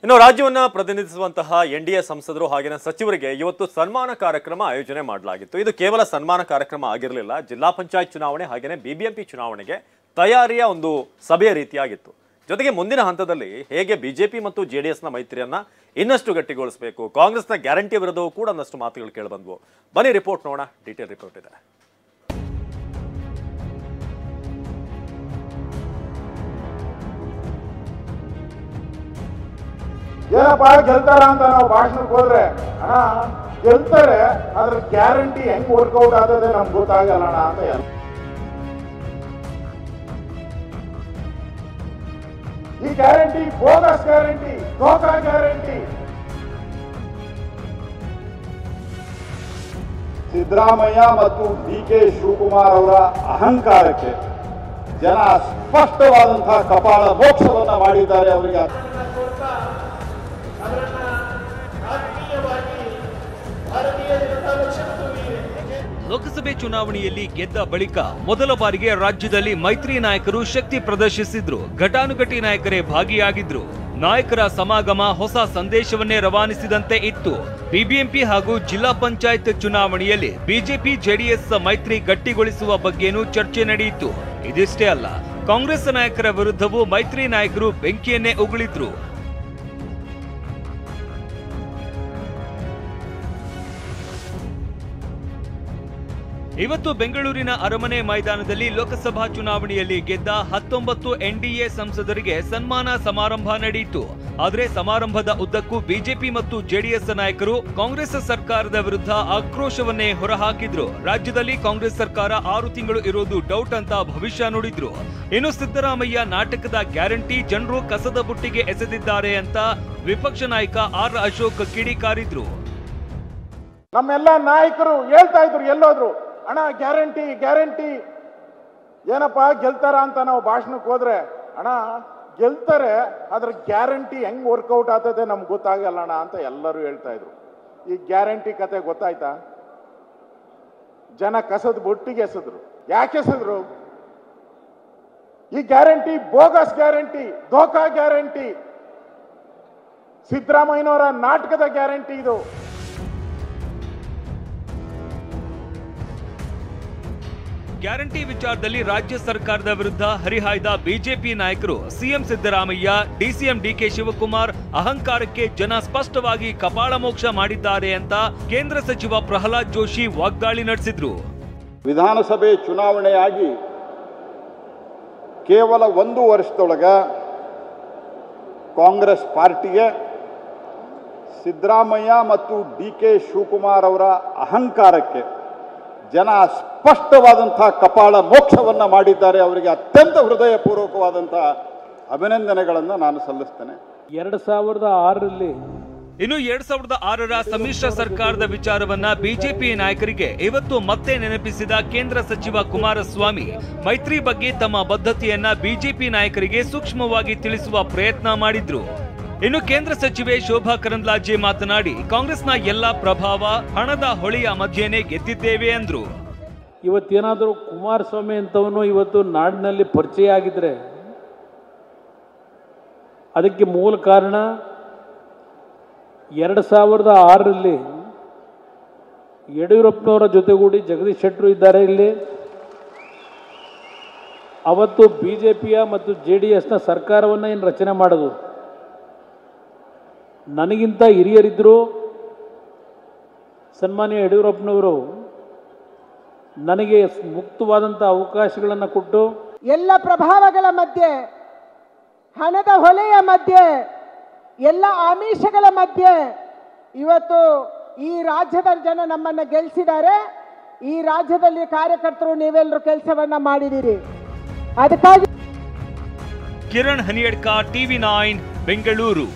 ಇನ್ನು ರಾಜ್ಯವನ್ನ ಪ್ರತಿನಿಧಿಸುವಂತಹ ಎನ್ಡಿಎ ಸಂಸದರು ಹಾಗೆಯೇ ಸಚಿವರಿಗೆ ಇವತ್ತು ಸನ್ಮಾನ ಕಾರ್ಯಕ್ರಮ ಆಯೋಜನೆ ಮಾಡಲಾಗಿತ್ತು. ಇದು ಕೇವಲ ಸನ್ಮಾನ ಕಾರ್ಯಕ್ರಮ ಆಗಿರಲಿಲ್ಲ, ಜಿಲ್ಲಾ ಪಂಚಾಯತ್ ಚುನಾವಣೆ ಹಾಗೆಯೇ ಬಿಬಿಎಂಪಿ ಚುನಾವಣೆಗೆ ತಯಾರಿಯ ಒಂದು ಸಭೆಯ ರೀತಿಯಾಗಿತ್ತು. ಜೊತೆಗೆ ಮುಂದಿನ ಹಂತದಲ್ಲಿ ಹೇಗೆ ಬಿಜೆಪಿ ಮತ್ತು ಜೆಡಿಎಸ್ನ ಮೈತ್ರಿಯನ್ನ ಇನ್ನಷ್ಟು ಗಟ್ಟಿಗೊಳಿಸಬೇಕು, ಕಾಂಗ್ರೆಸ್ನ ಗ್ಯಾರಂಟಿ ವಿರುದ್ಧವೂ ಕೂಡ ಒಂದಷ್ಟು ಮಾತುಗಳು ಕೇಳಿಬಂದ್ವು. ಬನ್ನಿ ರಿಪೋರ್ಟ್ ನೋಡೋಣ. ಡೀಟೇಲ್ ರಿಪೋರ್ಟ್ ಇದೆ. ಏನಪ್ಪಾ ಗೆಲ್ತಾರ ಅಂತ ನಾವು ಭಾಷಣಕ್ಕೆ ಹೋದ್ರೆ ಅಣ್ಣ ಗೆಲ್ತಾರೆ, ಅದ್ರ ಗ್ಯಾರಂಟಿ ಹೆಂಗ್ ವರ್ಕೌಟ್ ಆಗ್ತದೆ ನಮ್ಗೆ ಗೊತ್ತಾಗಲ್ಲ ಅಣ್ಣ ಅಂತ. ಈ ಗ್ಯಾರಂಟಿ ಬೋಗಸ್ ಗ್ಯಾರಂಟಿ, ಧೋಕಾ ಗ್ಯಾರಂಟಿ. ಸಿದ್ದರಾಮಯ್ಯ ಮತ್ತು ಡಿ.ಕೆ. ಶಿವಕುಮಾರ್ ಅವರ ಅಹಂಕಾರಕ್ಕೆ ಜನ ಸ್ಪಷ್ಟವಾದಂತಹ ಕಪಾಳ ಮೋಕ್ಷವನ್ನ ಮಾಡಿದ್ದಾರೆ. ಅವರಿಗೆ ಲೋಕಸಭೆ ಚುನಾವಣೆಯಲ್ಲಿ ಗೆದ್ದ ಬಳಿಕ ಮೊದಲ ಬಾರಿಗೆ ರಾಜ್ಯದಲ್ಲಿ ಮೈತ್ರಿ ನಾಯಕರು ಶಕ್ತಿ ಪ್ರದರ್ಶಿಸಿದ್ರು. ಘಟಾನುಘಟಿ ನಾಯಕರೇ ಭಾಗಿಯಾಗಿದ್ರು. ನಾಯಕರ ಸಮಾಗಮ ಹೊಸ ಸಂದೇಶವನ್ನೇ ರವಾನಿಸಿದಂತೆ ಇತ್ತು. ಬಿಬಿಎಂಪಿ ಹಾಗೂ ಜಿಲ್ಲಾ ಪಂಚಾಯತ್ ಚುನಾವಣೆಯಲ್ಲಿ ಬಿಜೆಪಿ ಜೆಡಿಎಸ್ ಮೈತ್ರಿ ಗಟ್ಟಿಗೊಳಿಸುವ ಬಗ್ಗೆನೂ ಚರ್ಚೆ ನಡೆಯಿತು. ಇದಿಷ್ಟೇ ಅಲ್ಲ, ಕಾಂಗ್ರೆಸ್ ನಾಯಕರ ವಿರುದ್ಧವೂ ಮೈತ್ರಿ ನಾಯಕರು ಬೆಂಕಿಯನ್ನೇ ಉಗುಳಿದ್ರು. ಇವತ್ತು ಬೆಂಗಳೂರಿನ ಅರಮನೆ ಮೈದಾನದಲ್ಲಿ ಲೋಕಸಭಾ ಚುನಾವಣೆಯಲ್ಲಿ ಗೆದ್ದ 19 ಎನ್ಡಿಎ ಸಂಸದರಿಗೆ ಸನ್ಮಾನ ಸಮಾರಂಭ ನಡೆಯಿತು. ಆದರೆ ಸಮಾರಂಭದ ಉದ್ದಕ್ಕೂ ಬಿಜೆಪಿ ಮತ್ತು ಜೆಡಿಎಸ್ ನಾಯಕರು ಕಾಂಗ್ರೆಸ್ ಸರ್ಕಾರದ ವಿರುದ್ಧ ಆಕ್ರೋಶವನ್ನೇ ಹೊರಹಾಕಿದ್ರು. ರಾಜ್ಯದಲ್ಲಿ ಕಾಂಗ್ರೆಸ್ ಸರ್ಕಾರ 6 ತಿಂಗಳು ಇರೋದು ಡೌಟ್ ಅಂತ ಭವಿಷ್ಯ ನುಡಿದ್ರು. ಇನ್ನು ಸಿದ್ದರಾಮಯ್ಯ ನಾಟಕದ ಗ್ಯಾರಂಟಿ ಜನರು ಕಸದ ಬುಟ್ಟಿಗೆ ಎಸೆದಿದ್ದಾರೆ ಅಂತ ವಿಪಕ್ಷ ನಾಯಕ ಆರ್ ಅಶೋಕ್ ಕಿಡಿಕಾರಿದ್ರು. ನಮ್ಮೆಲ್ಲ ನಾಯಕರು ಹೇಳ್ತಾ ಇದ್ರು, ಎಲ್ಲೋದ್ರು ಅಣ್ಣ ಗ್ಯಾರಂಟಿ ಗ್ಯಾರಂಟಿ. ಏನಪ್ಪಾ ಗೆಲ್ತಾರ ಅಂತ ನಾವು ಭಾಷಣಕ್ಕೆ ಹೋದ್ರೆ ಅಣ್ಣ ಗೆಲ್ತಾರೆ, ಅದ್ರ ಗ್ಯಾರಂಟಿ ಹೆಂಗ್ ವರ್ಕೌಟ್ ಆಗ್ತದೆ ನಮ್ಗೆ ಗೊತ್ತಾಗಲ್ಲ ಅಣ್ಣ ಅಂತ ಎಲ್ಲರೂ ಹೇಳ್ತಾ ಇದ್ರು. ಈ ಗ್ಯಾರಂಟಿ ಕತೆ ಗೊತ್ತಾಯ್ತಾ? ಜನ ಕಸದ ಬೊಟ್ಟಿಗೆ ಎಸೆದ್ರು. ಯಾಕೆ ಎಸೆದ್ರು? ಈ ಗ್ಯಾರಂಟಿ ಬೋಗಸ್ ಗ್ಯಾರಂಟಿ, ಧೋಕಾ ಗ್ಯಾರಂಟಿ, ಸಿದ್ದರಾಮಯ್ಯನವರ ನಾಟಕದ ಗ್ಯಾರಂಟಿ ಇದು. ಗ್ಯಾರಂಟಿ ವಿಚಾರದಲ್ಲಿ ರಾಜ್ಯ ಸರ್ಕಾರದ ವಿರುದ್ಧ ಹರಿಹಾಯ್ದ ಬಿಜೆಪಿ ನಾಯಕರು ಸಿಎಂ ಸಿದ್ದರಾಮಯ್ಯ, ಡಿಸಿಎಂ ಡಿ.ಕೆ. ಶಿವಕುಮಾರ್ ಅಹಂಕಾರಕ್ಕೆ ಜನ ಸ್ಪಷ್ಟವಾಗಿ ಕಪಾಳ ಮೋಕ್ಷ ಮಾಡಿದ್ದಾರೆ ಅಂತ ಕೇಂದ್ರ ಸಚಿವ ಪ್ರಹ್ಲಾದ್ ಜೋಶಿ ವಾಗ್ದಾಳಿ ನಡೆಸಿದ್ರು. ವಿಧಾನಸಭೆ ಚುನಾವಣೆಯಾಗಿ ಕೇವಲ 1 ವರ್ಷದೊಳಗ ಕಾಂಗ್ರೆಸ್ ಪಾರ್ಟಿಗೆ ಸಿದ್ದರಾಮಯ್ಯ ಮತ್ತು ಡಿ.ಕೆ. ಶಿವಕುಮಾರ್ ಅವರ ಅಹಂಕಾರಕ್ಕೆ ಜನ ಸ್ಪಷ್ಟವಾದಂತಹ ಕಪಾಳ ಮೋಕ್ಷವನ್ನ ಮಾಡಿದ್ದಾರೆ. ಅವರಿಗೆ ಅತ್ಯಂತ ಹೃದಯಪೂರ್ವಕವಾದಂತಹ ಅಭಿನಂದನೆಗಳನ್ನು ನಾನು ಸಲ್ಲಿಸ್ತೇನೆ. 2006ರಲ್ಲಿ ಇನ್ನು 2006ರ ಸಮ್ಮಿಶ್ರ ಸರ್ಕಾರದ ವಿಚಾರವನ್ನ ಬಿಜೆಪಿ ನಾಯಕರಿಗೆ ಇವತ್ತು ಮತ್ತೆ ನೆನಪಿಸಿದ ಕೇಂದ್ರ ಸಚಿವ ಕುಮಾರಸ್ವಾಮಿ ಮೈತ್ರಿ ಬಗ್ಗೆ ತಮ್ಮ ಬದ್ಧತೆಯನ್ನ ಬಿಜೆಪಿ ನಾಯಕರಿಗೆ ಸೂಕ್ಷ್ಮವಾಗಿ ತಿಳಿಸುವ ಪ್ರಯತ್ನ ಮಾಡಿದ್ರು. ಇನ್ನು ಕೇಂದ್ರ ಸಚಿವೆ ಶೋಭಾ ಕರಂದ್ಲಾಜೆ ಮಾತನಾಡಿ ಕಾಂಗ್ರೆಸ್ನ ಎಲ್ಲಾ ಪ್ರಭಾವ ಹಣದ ಹೊಳೆಯ ಮಧ್ಯೆನೇ ಗೆದ್ದಿದ್ದೇವೆ ಅಂದ್ರು. ಇವತ್ತೇನಾದರೂ ಕುಮಾರಸ್ವಾಮಿ ಅಂತವನು ಇವತ್ತು ನಾಡಿನಲ್ಲಿ ಪರಿಚಯ ಆಗಿದ್ರೆ ಅದಕ್ಕೆ ಮೂಲ ಕಾರಣ 2006ರಲ್ಲಿ ಯಡಿಯೂರಪ್ಪನವರ ಜೊತೆಗೂಡಿ ಜಗದೀಶ್ ಶೆಟ್ಟರು ಇದ್ದಾರೆ ಇಲ್ಲಿ. ಅವತ್ತು ಬಿಜೆಪಿಯ ಮತ್ತು ಜೆಡಿಎಸ್ನ ಸರ್ಕಾರವನ್ನು ಏನು ರಚನೆ ಮಾಡೋದು. ನನಗಿಂತ ಹಿರಿಯರಿದ್ದರು. ಸನ್ಮಾನ್ಯ ಯಡಿಯೂರಪ್ಪನವರು ನನಗೆ ಮುಕ್ತವಾದಂಥ ಅವಕಾಶಗಳನ್ನು ಕೊಟ್ಟು ಎಲ್ಲ ಪ್ರಭಾವಗಳ ಮಧ್ಯೆ, ಹಣದ ಹೊಳೆಯ ಮಧ್ಯೆ, ಎಲ್ಲ ಆಮಿಷಗಳ ಮಧ್ಯೆ ಇವತ್ತು ಈ ರಾಜ್ಯದ ಜನ ನಮ್ಮನ್ನು ಗೆಲ್ಲಿಸಿದ್ದಾರೆ. ಈ ರಾಜ್ಯದಲ್ಲಿ ಕಾರ್ಯಕರ್ತರು ನೀವೆಲ್ಲರೂ ಕೆಲಸವನ್ನ ಮಾಡಿದ್ದೀರಿ. ಅದಕ್ಕಾಗಿ ಕಿರಣ್ ಹನಿಯಡ್ಕ, ಟಿವಿ9 ಬೆಂಗಳೂರು.